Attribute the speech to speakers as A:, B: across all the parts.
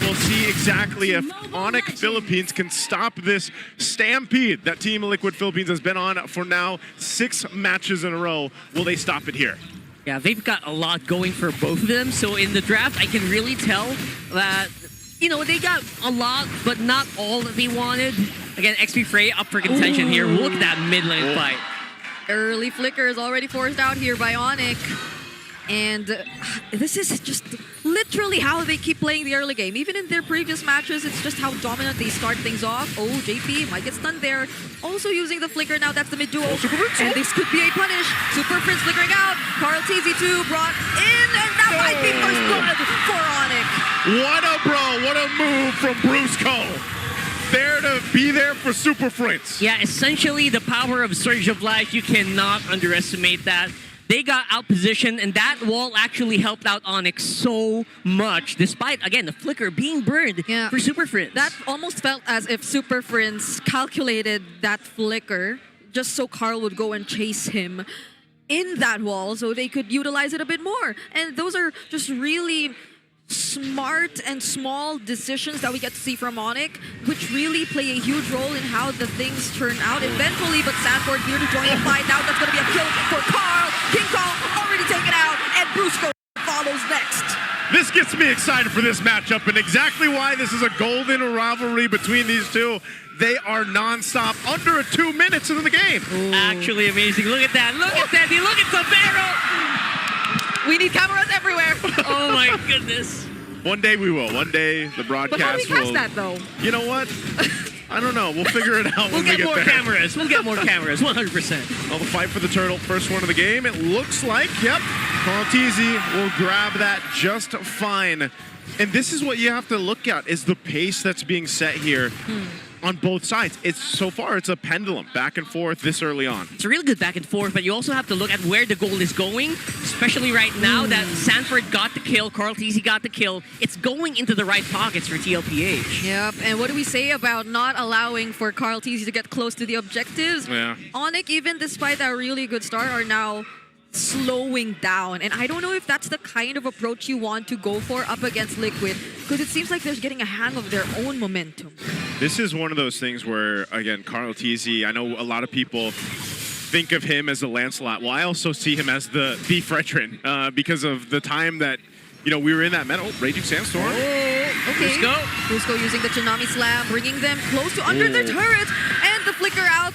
A: we'll see exactly if Onic Philippines can stop this stampede that Team Liquid Philippines has been on for now 6 matches in a row. Will they stop it here?
B: Yeah, they've got a lot going for both of them. So in the draft, I can really tell that, you know, they got a lot, but not all that they wanted. Again, XP Frey up for contention here. Look at that mid lane fight.
C: Early flicker is already forced out here by Onic. And this is just literally how they keep playing the early game. Even in their previous matches, it's just how dominant they start things off. Oh, JP might get stunned there. Also using the flicker now, that's the mid duo. And this could be a punish. Super Prince flickering out. Tlph brought in, and that might be first blood for Onic.
A: What a bro, what a move from Brusco. There to be there for Super Prince.
B: Yeah, essentially the power of Surge of Life, you cannot underestimate that. They got outpositioned, and that wall actually helped out Onic so much, despite, again, the flicker being burned for Super Prince.
C: That almost felt as if Super Prince calculated that flicker just so Carl would go and chase him in that wall so they could utilize it a bit more. And those are just really smart and small decisions that we get to see from Onic, which really play a huge role in how the things turn out eventually. But Sanford here to join the fight. Now that's going to be a kill for Carl. King Kong already taken out, and Brusco follows next.
A: This gets me excited for this matchup, and exactly why this is a golden rivalry between these two. They are non-stop, under 2 minutes into the game.
B: Ooh. Actually amazing. Look at that. Look at that. Look at the barrel.
C: We need cameras everywhere.
B: Oh my goodness.
A: One day we will. One day the broadcast
C: but how do we catch that though?
A: You know what? I don't know. We'll figure it out
B: when we get there. Cameras. We'll get more cameras, 100%.
A: Well, the fight for the turtle, first one of the game. It looks like, yep, Tlph will grab that just fine. And this is what you have to look at, is the pace that's being set here. On both sides. So far, it's a pendulum, back and forth this early on.
B: It's a really good back and forth, but you also have to look at where the goal is going, especially right now that Sanford got the kill, Tlph got the kill. It's going into the right pockets for Tlph.
C: Yep, and what do we say about not allowing for Tlph to get close to the objectives?
A: Yeah.
C: Onic, even despite that really good start, are now slowing down, and I don't know if that's the kind of approach you want to go for up against Liquid, because it seems like they're getting a hang of their own momentum.
A: This is one of those things where, again, Tlph, I know a lot of people think of him as the Lancelot. Well, I also see him as the Fredrin because of the time that, you know, we were in that metal, Raging Sandstorm.
C: Oh, okay. Brusco using the Tsunami Slam, bringing them close to under their turret, and the flicker out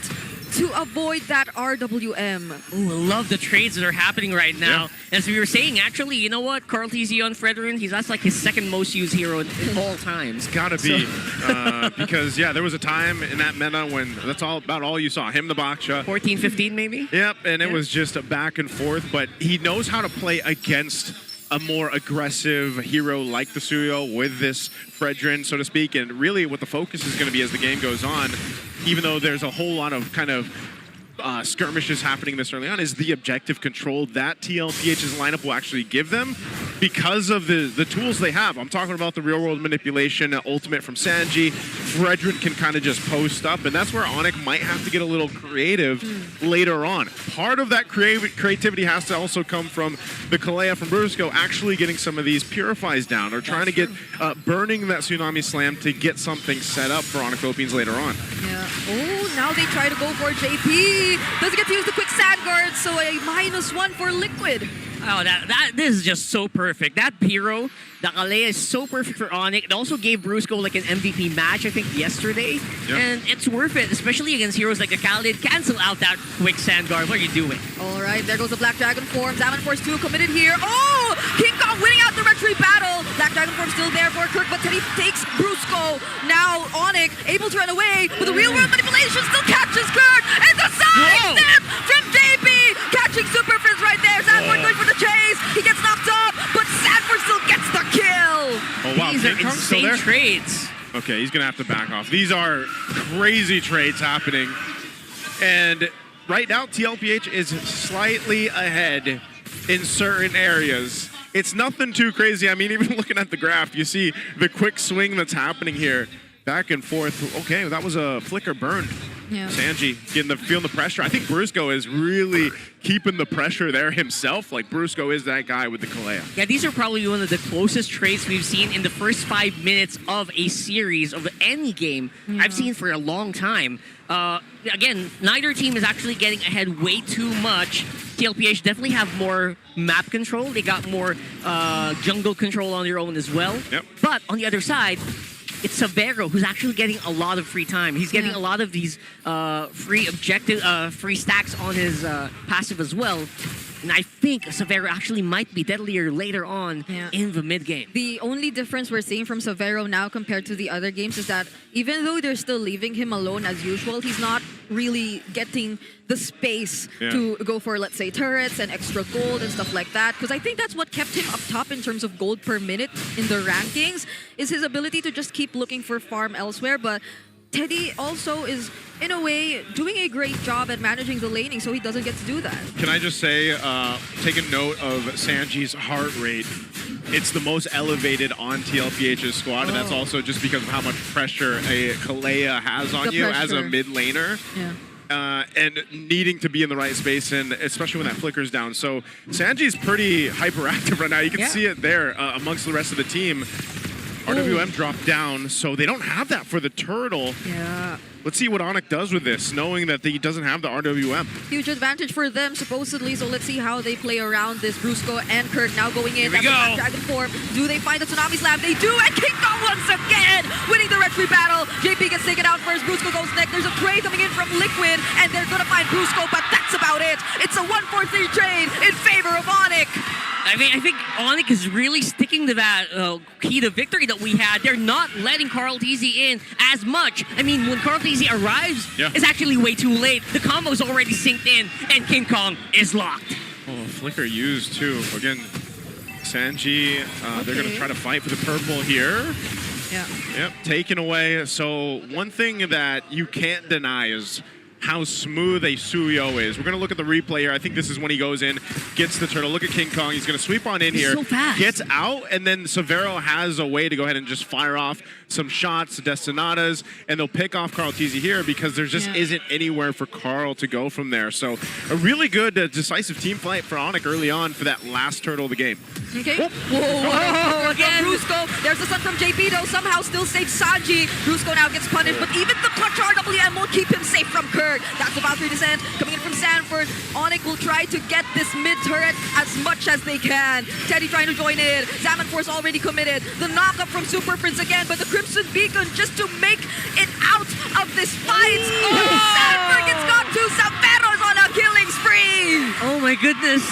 C: to avoid that RWM.
B: Ooh, I love the trades that are happening right now. Yeah. As we were saying, actually, you know what? Tlph on Fredrin, that's like his second most used hero in all times.
A: Gotta be. Because, yeah, there was a time in that meta when that's about all you saw. Him, the Baksha.
B: 14, 15 maybe?
A: Yep, and it was just a back and forth, but he knows how to play against a more aggressive hero like the Suyo with this Fredrin, so to speak, and really what the focus is going to be as the game goes on, even though there's a whole lot of kind of skirmishes happening this early on, is the objective control that Tlph's lineup will actually give them because of the tools they have. I'm talking about the real-world manipulation, ultimate from Sanji. Fredrin can kind of just post up, and that's where Onic might have to get a little creative later on. Part of that creativity has to also come from the Kalea from Brusco actually getting some of these purifies down, or trying to get burning that Tsunami Slam to get something set up for Onic Philippines later on.
C: Yeah. Oh, now they try to go for JP. Doesn't get to use the quick sand guard, so a -1 for Liquid.
B: Oh, this is just so perfect. That Pyro, the Kalea is so perfect for Onic. It also gave Brusco like an MVP match, I think, yesterday. Yep. And it's worth it, especially against heroes like the Khalid. Cancel out that quick sand guard. What are you doing?
C: All right, there goes the Black Dragon form. Zaman Force 2 committed here. Oh! King Kong winning out the retreat battle. Black Dragon form still there for Kirk, but Teddy takes Brusco. Now Onic able to run away with the real world manipulation, still catches Kirk. And the side step from JP! Catching Super Prince right there. Sanford going for the chase. He gets knocked off, but Sanford still gets the kill.
A: Oh, wow.
B: These are insane trades.
A: Okay, he's going to have to back off. These are crazy trades happening. And right now, Tlph is slightly ahead in certain areas. It's nothing too crazy. I mean, even looking at the graph, you see the quick swing that's happening here. Back and forth. Okay, that was a flicker burn.
C: Yeah.
A: Sanji feeling the pressure. I think Brusco is really keeping the pressure there himself. Like, Brusco is that guy with the Kalea.
B: Yeah, these are probably one of the closest trades we've seen in the first 5 minutes of a series of any game I've seen for a long time. Again, neither team is actually getting ahead way too much. Tlph definitely have more map control. They got more jungle control on their own as well.
A: Yep.
B: But on the other side, it's Severo who's actually getting a lot of free time. He's getting a lot of these free stacks on his passive as well. And I think Severo actually might be deadlier later on in the mid game.
C: The only difference we're seeing from Severo now compared to the other games is that even though they're still leaving him alone as usual, he's not really getting the space to go for, let's say, turrets and extra gold and stuff like that. Because I think that's what kept him up top in terms of gold per minute in the rankings, is his ability to just keep looking for farm elsewhere. But Teddy also is, in a way, doing a great job at managing the laning, so he doesn't get to do that.
A: Can I just say, take a note of Sanji's heart rate. It's the most elevated on Tlph's squad, and that's also just because of how much pressure a Kalea has on you as a mid laner.
C: Yeah.
A: And needing to be in the right space, and especially when that flicker's down. So Sanji's pretty hyperactive right now. You can see it there amongst the rest of the team. RWM dropped down, so they don't have that for the turtle.
C: Yeah.
A: Let's see what Onic does with this, knowing that he doesn't have the RWM.
C: Huge advantage for them, supposedly, so let's see how they play around this. Brusco and Kirk now going in.
B: Here we go.
C: Dragon form. Do they find the Tsunami Slam? They do, and King Kong once again winning the Red Tree battle. JP gets taken out first. Brusco goes next. There's a trade coming in from Liquid, and they're gonna find Brusco, but that's about it. It's a 1-4-3 trade in favor of Onic.
B: I think Onic is really sticking to that key to victory that we had. They're not letting Tlph in as much. I mean, when Tlph arrives, it's actually way too late. The combo's already synced in, and King Kong is locked.
A: Oh, Flicker used too. Again, Sanji, they're going to try to fight for the purple here.
C: Yeah.
A: Yep, taken away. So one thing that you can't deny is how smooth a Suyo is. We're going to look at the replay here. I think this is when he goes in, gets the turtle. Look at King Kong. He's going to sweep on in here.
B: So fast.
A: Gets out, and then Severo has a way to go ahead and just fire off some shots, Destinadas, and they'll pick off Tlph here because there just isn't anywhere for Carl to go from there. So a really good decisive team fight for Onic early on for that last turtle of the game.
C: Okay.
B: Whoa, again.
C: Brusco. There's the stun from JP, though. Somehow still saves Sanji. Brusco now gets punished, but even the clutch RWM will keep him safe from Kirk. That's the Valkyrie descent coming in from Sanford. Onic will try to get this mid turret as much as they can. Teddy trying to join in. Zaman Force already committed. The knockup from Super Prince again, but the Crimson Beacon just to make it out of this fight. Sanford gets got to. Savero's on a killing spree.
B: Oh my goodness.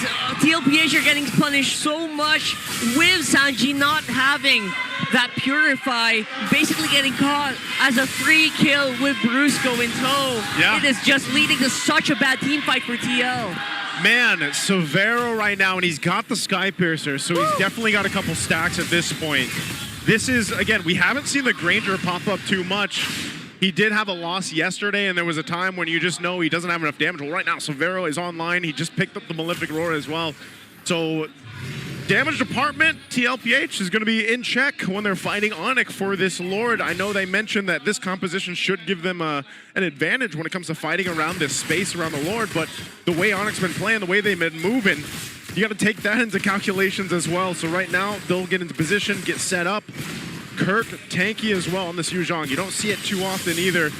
B: Tlph are getting punished so much with Sanji not having that Purify, basically getting caught as a free kill with Brusco in tow. It is just leading to such a bad team fight for TL.
A: Man, Severo right now, and he's got the Sky Piercer, so he's definitely got a couple stacks at this point. This is, again, we haven't seen the Granger pop up too much. He did have a loss yesterday, and there was a time when you just know he doesn't have enough damage. Well, right now, Severo is online. He just picked up the Malefic Roar as well. So, damage department, Tlph is going to be in check when they're fighting Onic for this Lord. I know they mentioned that this composition should give them an advantage when it comes to fighting around this space around the Lord, but the way Onic's been playing, the way they've been moving, you got to take that into calculations as well. So right now, they'll get into position, get set up. Kirk, tanky as well on this Yuzhong. You don't see it too often either,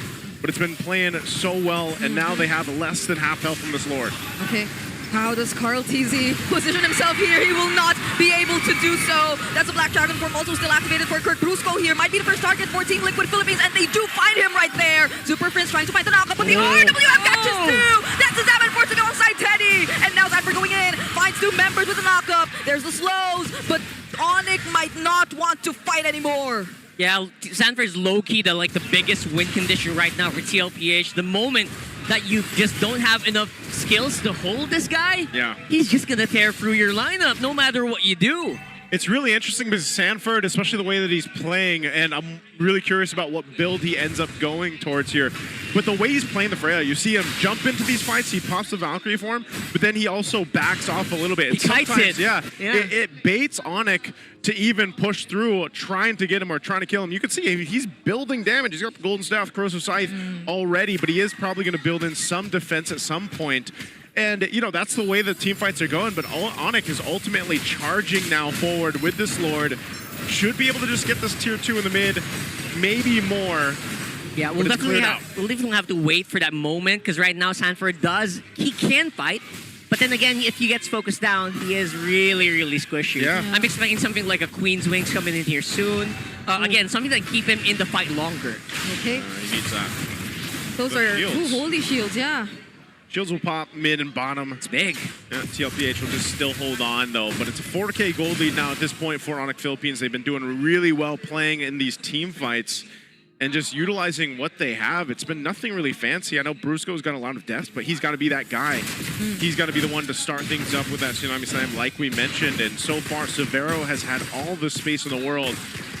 A: but it's been playing so well, and now they have less than half health from this Lord.
C: Okay. How does Tlph position himself here? He will not be able to do so. That's a Black Dragon form also still activated for Kirk. Brusco here might be the first target for Team Liquid Philippines, and they do find him right there. Super Prince trying to find the knockup, but the RWM catches two. That's the Zaman Force alongside Teddy. And now Zanford going in, finds two members with the knockup. There's the slows, but Onic might not want to fight anymore.
B: Yeah, Sanford's low-key the biggest win condition right now for Tlph. The moment that you just don't have enough skills to hold this guy, he's just gonna tear through your lineup no matter what you do.
A: It's really interesting because Sanford, especially the way that he's playing, and I'm really curious about what build he ends up going towards here. But the way he's playing the Freya, you see him jump into these fights, he pops the Valkyrie for him, but then he also backs off a little bit.
B: He kites it.
A: Yeah, it baits Onic to even push through, trying to get him or trying to kill him. You can see he's building damage. He's got the Golden Staff, Corrosive Scythe already, but he is probably going to build in some defense at some point. And, you know, that's the way the team fights are going, but Onic is ultimately charging now forward with this Lord. Should be able to just get this tier 2 in the mid, maybe more.
B: Yeah, we'll definitely have to wait for that moment, because right now Sanford he can fight, but then again, if he gets focused down, he is really, really squishy.
A: Yeah.
B: I'm expecting something like a Queen's Wings coming in here soon. Again, something that keep him in the fight longer.
C: Okay.
A: He needs that.
C: Those
A: The
C: are
A: shields.
C: holy shields, yeah.
A: Shields will pop mid and bottom.
B: It's big.
A: Yeah, Tlph will just still hold on, though. But it's a 4K gold lead now at this point for Onic Philippines. They've been doing really well playing in these team fights and just utilizing what they have. It's been nothing really fancy. I know Brusco's got a lot of deaths, but he's got to be that guy. He's got to be the one to start things up with that Tsunami Slam, like we mentioned. And so far, Severo has had all the space in the world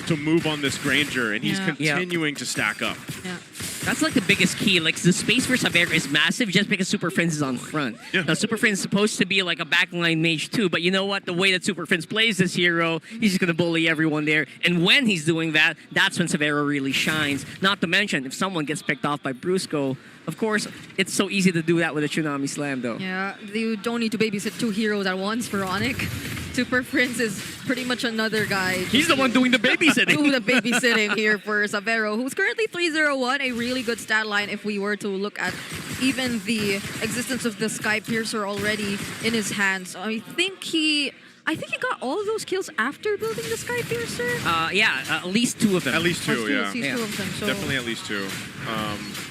A: to move on this Granger, and he's continuing to stack up.
C: Yeah.
B: That's like the biggest key. Like the space for Severo is massive just because Super Friends is on front.
A: Yeah.
B: Now Super Friends is supposed to be like a backline mage too, but you know what? The way that Super Friends plays this hero, he's just gonna bully everyone there. And when he's doing that, that's when Severo really shines. Not to mention, if someone gets picked off by Brusco, of course, it's so easy to do that with a Tsunami Slam though.
C: Yeah, you don't need to babysit 2 heroes at once for Onic. Super Prince is pretty much another guy.
B: He's the one doing the babysitting.
C: Doing the babysitting here for Severo, who's currently 3-0-1, a really good stat line if we were to look at even the existence of the Sky Piercer already in his hands. I think he got all of those kills after building the Sky Piercer.
B: Yeah, at least 2 of them.
A: At least 2, yeah.
C: At least 2 of them. So.
A: Definitely at least 2.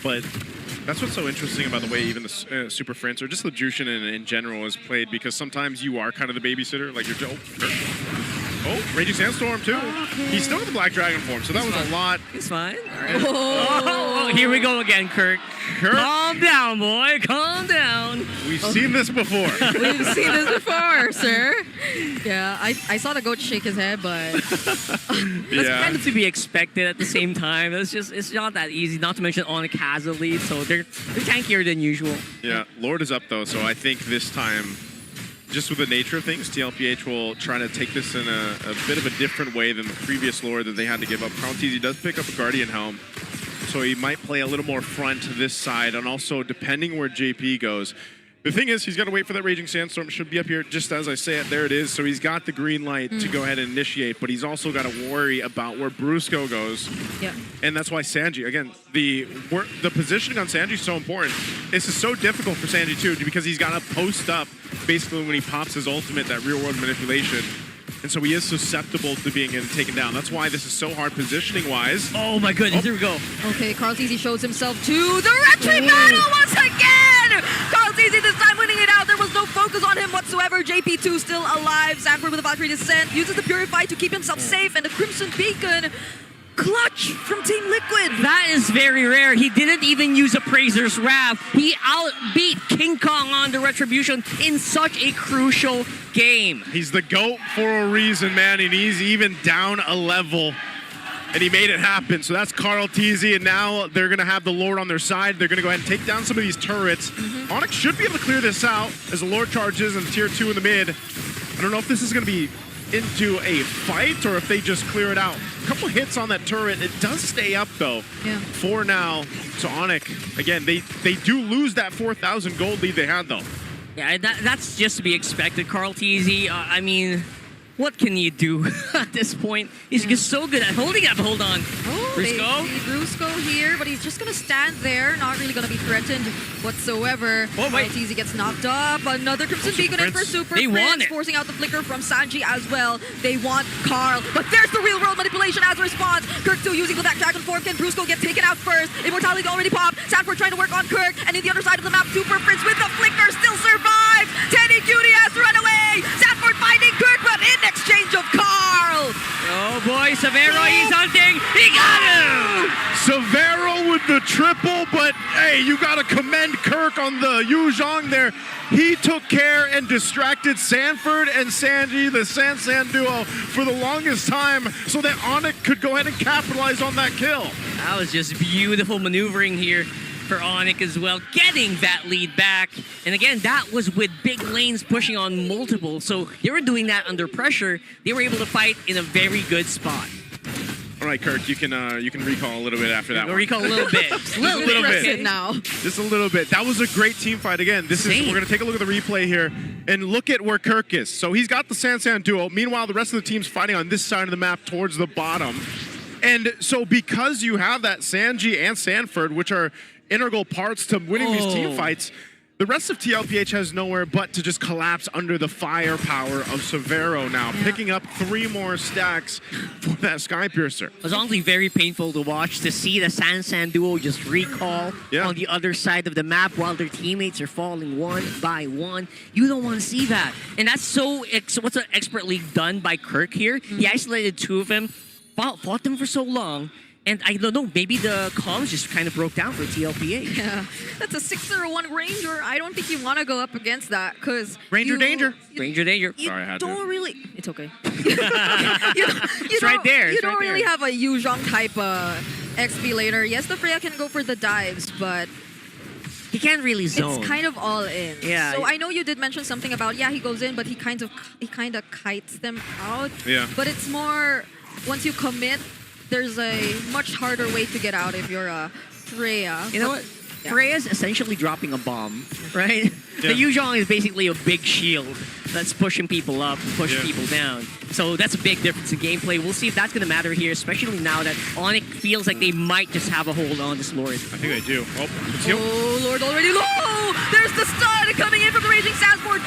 A: But that's what's so interesting about the way even the Super Friends, or just the Jushin in general, is played, because sometimes you are kind of the babysitter. Like you're Raging Sandstorm too.
C: Okay.
A: He's still in the Black Dragon form, so that was a lot.
B: It's fine.
C: Oh.
B: Here we go again, Kirk.
A: Kirk,
B: Calm down, boy. Calm down.
A: we've seen this before.
C: We've seen this before, sir. Yeah, I saw the goat shake his head, but
B: That's kind of to be expected at the same time. It's not that easy. Not to mention Onic has a lead, so they're tankier than usual.
A: Yeah, Lord is up though, so I think this time, just with the nature of things, Tlph will try to take this in a bit of a different way than the previous Lord that they had to give up. Tlph does pick up a Guardian Helm, so he might play a little more front to this side, and also depending where JP goes. The thing is, he's got to wait for that Raging Sandstorm. Should be up here just as I say it. There it is. So he's got the green light to go ahead and initiate, but he's also got to worry about where Brusco goes.
C: yeah.
A: And that's why Sanji, again, the positioning on Sanji is so important. This is so difficult for Sanji too, because he's got to post up basically when he pops his ultimate, that real world manipulation. And so he is susceptible to being taken down. That's why this is so hard positioning wise.
B: Oh my goodness, here we go.
C: Okay, Tlph shows himself to the retreat battle once again! Tlph this time winning it out. There was no focus on him whatsoever. JP2 still alive. Sanford with the Valkyrie Descent uses the Purify to keep himself safe, and the Crimson Beacon. Clutch from Team Liquid.
B: That is very rare. He didn't even use Appraiser's Wrath. He outbeat King Kong on the Retribution in such a crucial game.
A: He's the GOAT for a reason, man, and he's even down a level. And he made it happen. So that's Tlph, and now they're going to have the Lord on their side. They're going to go ahead and take down some of these turrets. Onic should be able to clear this out as the Lord charges and tier 2 in the mid. I don't know if this is going to be into a fight or if they just clear it out. A couple hits on that turret. It does stay up, though, for now. So Onic, again, they do lose that 4,000 gold lead they had, though.
B: Yeah, that's just to be expected. Tlph, I mean, what can you do at this point? He's just so good at holding up. Hold on.
C: Oh,
B: Brusco?
C: they see Brusco here, but he's just going to stand there, not really going to be threatened whatsoever.
B: Oh, wait.
C: Tlph gets knocked up. Another Crimson Beacon in for Super
B: They want
C: Prince,
B: it.
C: forcing out the flicker from Sanji as well. They want Carl, but there's the real world manipulation as a response. Kirk still using the back dragon form. Can Brusco get taken out first? Immortality already popped. Sanford trying to work on Kirk, and in the other side of the map, Super Prince with the flicker still survives. Teddy Cutie has run away. Sanford finding Kirk, but in exchange of Carl.
B: Oh boy, Severo, he's hunting. He got him!
A: Severo with the triple, but hey, you got to commend Kirk on the Yu Zhang there. He took care and distracted Sanford and Sanji, the San duo, for the longest time so that Onic could go ahead and capitalize on that kill.
B: That was just beautiful maneuvering here for Onic as well, getting that lead back. And again, that was with big lanes pushing on multiple. So they were doing that under pressure. They were able to fight in a very good spot.
A: All right, Kirk, you can recall a little bit after that one.
B: Recall a little bit.
A: Just a little bit.
C: now.
A: Just a little bit. That was a great team fight. Again, we're going to take a look at the replay here and look at where Kirk is. So he's got the San duo. Meanwhile, the rest of the team's fighting on this side of the map towards the bottom. And so because you have that Sanji and Sanford, which are integral parts to winning these team fights, the rest of Tlph has nowhere but to just collapse under the firepower of Severo now, picking up 3 more stacks for that Sky Piercer.
B: It was honestly very painful to watch, to see the San duo just recall on the other side of the map while their teammates are falling one by one. You don't want to see that. And that's so expertly done by Kirk here. He isolated 2 of them, fought them for so long. And I don't know, maybe the comms just kind of broke down for Tlph.
C: Yeah, that's a 601 Ranger. I don't think you want to go up against that because
A: Ranger danger.
B: Ranger danger.
C: You
A: Sorry, I had
C: don't
A: to.
C: really. It's okay.
B: It's right there.
C: You don't really have a Yu Zhang type XP laner. Yes, the Freya can go for the dives, but
B: he can't really zone.
C: it's kind of all in.
B: Yeah.
C: So I know you did mention something about he goes in, but he kind of kites them out.
A: Yeah.
C: But it's more once you commit, there's a much harder way to get out if you're a Freya.
B: You know what?
C: Yeah.
B: Freya's essentially dropping a bomb, right? The Yu Zhang is basically a big shield that's pushing people up, pushing people down. So that's a big difference in gameplay. We'll see if that's going to matter here, especially now that Onic feels like they might just have a hold on this Lord.
A: I think they do.
C: Oh, Lord already low! There's the stun coming in from the Raging Sandstorm.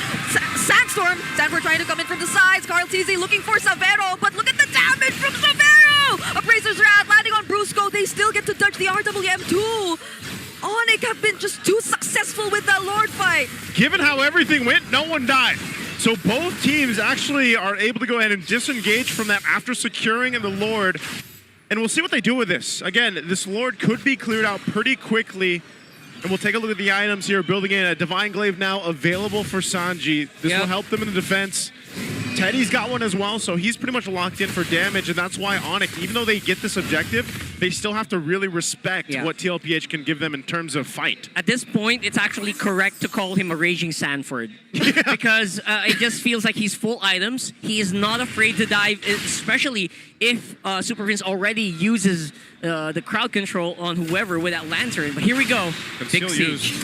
C: Sandstorm trying to come in from the sides. Carl TZ looking for Severo, but look at the damage from Severo! Appraiser's Wrath landing on Brusco. They still get to touch the RWM2. Onic have been just too successful with that Lord fight.
A: Given how everything went, no one died. So both teams actually are able to go ahead and disengage from that after securing the Lord. And we'll see what they do with this. Again, this Lord could be cleared out pretty quickly. And we'll take a look at the items here, building in a Divine Glaive now available for Sanji. This will help them in the defense. Teddy's got one as well, so he's pretty much locked in for damage, and that's why Onic, even though they get this objective, they still have to really respect what Tlph can give them in terms of fight.
B: At this point, it's actually correct to call him a Raging Sanford. Because it just feels like he's full items. He is not afraid to dive, especially if Super Prince already uses the crowd control on whoever with that lantern. But here we go. Big siege.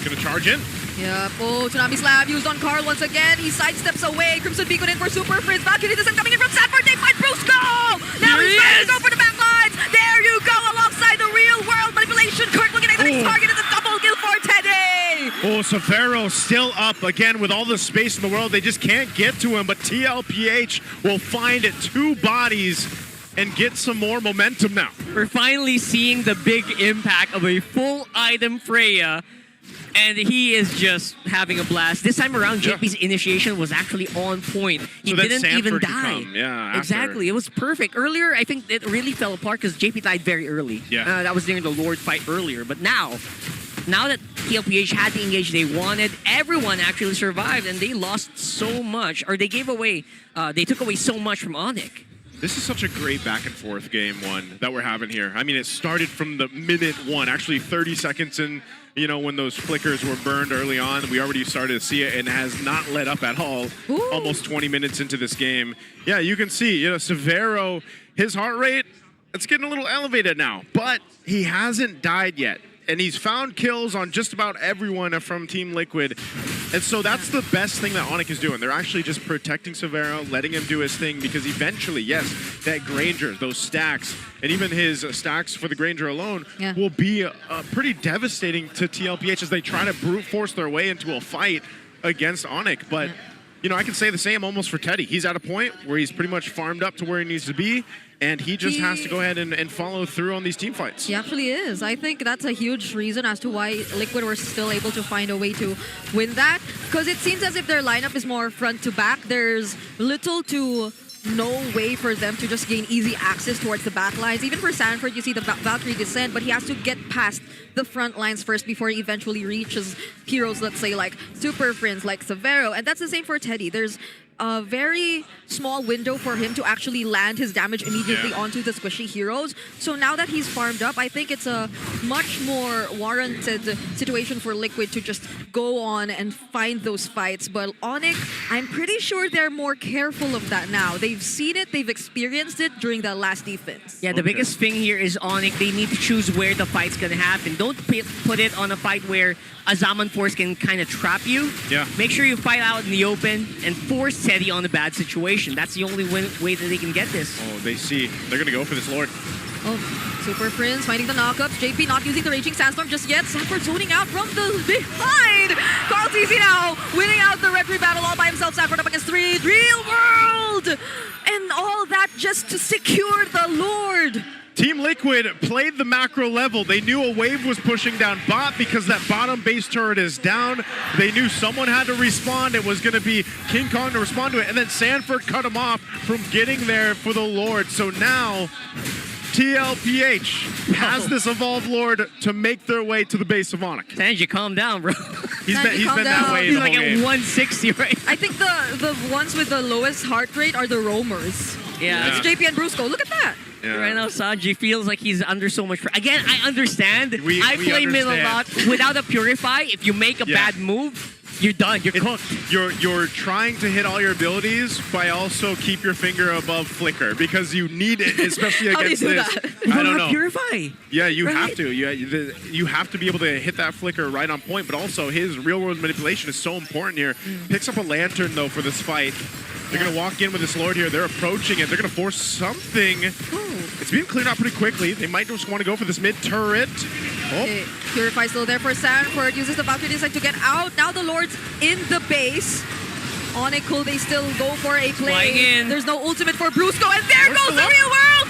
A: Gonna charge in.
C: Yep. Oh, Tsunami Slab used on Carl once again. He sidesteps away. Crimson Beacon in for Super Prince. Valkyrie isn't coming in from Sanford. They find Brusco! Now he's trying to go for the back lines. There you go, alongside the real world manipulation. Kirk looking at the next target. It's a double kill for Teddy.
A: Oh, Severo still up again with all the space in the world. They just can't get to him, but Tlph will find 2 bodies and get some more momentum now.
B: We're finally seeing the big impact of a full item Freya. And he is just having a blast. This time around, JP's initiation was actually on point. He didn't even die. Exactly. It was perfect. Earlier, I think it really fell apart because JP died very early. That was during the Lord fight earlier. But now that Tlph had the engage they wanted, everyone actually survived, and they lost so much, or they gave away, they took away so much from Onic.
A: This is such a great back and forth game one that we're having here. I mean, it started from the minute 1, actually 30 seconds in. You know, when those flickers were burned early on, we already started to see it and has not let up at all. Almost 20 minutes into this game. Yeah, you can see, Severo, his heart rate, it's getting a little elevated now, but he hasn't died yet. And he's found kills on just about everyone from Team Liquid. And so that's the best thing that Onic is doing. They're actually just protecting Severo, letting him do his thing, because eventually, yes, that Granger, those stacks, and even his stacks for the Granger alone will be pretty devastating to Tlph as they try to brute force their way into a fight against Onic. But, I can say the same almost for Teddy. He's at a point where he's pretty much farmed up to where he needs to be. And he just has to go ahead and follow through on these team fights.
C: He actually is. I think that's a huge reason as to why Liquid were still able to find a way to win that. Because it seems as if their lineup is more front to back. There's little to no way for them to just gain easy access towards the back lines. Even for Sanford, you see the Valkyrie descent, but he has to get past the front lines first before he eventually reaches heroes, let's say, like Super Friends, like Severo. And that's the same for Teddy. There's a very small window for him to actually land his damage immediately onto the squishy heroes. So now that he's farmed up, I think it's a much more warranted situation for Liquid to just go on and find those fights. But Onic, I'm pretty sure they're more careful of that now. They've seen it, they've experienced it during that last defense.
B: Yeah, the biggest thing here is Onic. They need to choose where the fight's gonna happen. Don't put it on a fight where a Zaman Force can kind of trap you.
A: Yeah.
B: Make sure you fight out in the open and force Teddy on a bad situation. That's the only way that they can get this.
A: Oh, they see. They're going to go for this Lord.
C: Oh, Super Friends finding the knockups. JP not using the Raging Sandstorm just yet. Sanford zoning out from the behind. Carl TC now winning out the referee battle all by himself. Sanford up against 3. Real World! And all that just to secure the Lord.
A: Team Liquid played the macro level. They knew a wave was pushing down bot because that bottom base turret is down. They knew someone had to respond. It was going to be King Kong to respond to it. And then Sanford cut him off from getting there for the Lord. So now Tlph has this evolved Lord to make their way to the base of Onic.
B: Sanji, calm down, bro.
A: He's been that way
B: He's
A: the
B: like
A: whole
B: at
A: game.
B: 160 right now.
C: I think the ones with the lowest heart rate are the roamers.
B: Yeah.
C: It's JP and Brusco. Look at that.
A: Yeah.
B: Right now, Sanji feels like he's under so much pressure. Again, I understand. I
A: we
B: play mid a
A: understand.
B: lot. Without a Purify, if you make a bad move, you're done. You're cooked.
A: You're trying to hit all your abilities, but also keep your finger above Flicker because you need it, especially
C: How do you
A: against
C: do
A: this.
C: that?
A: I don't know.
B: Purify.
A: Yeah, you
B: Right?
A: have to. You have to be able to hit that Flicker right on point, but also his real-world manipulation is so important here. Picks up a Lantern, though, for this fight. They're going to walk in with this Lord here. They're approaching it. They're going to force something. It's being cleared out pretty quickly. They might just want to go for this mid-turret. Oh.
C: Okay, Purify still there for Sanford. Uses the Valkyrie Descent to get out. Now the Lord's in the base. Onic, will they still go for a play?
B: Flying in.
C: There's no ultimate for Brusco, and there
A: Where's
C: goes
A: the
C: the
A: love?
C: Real World!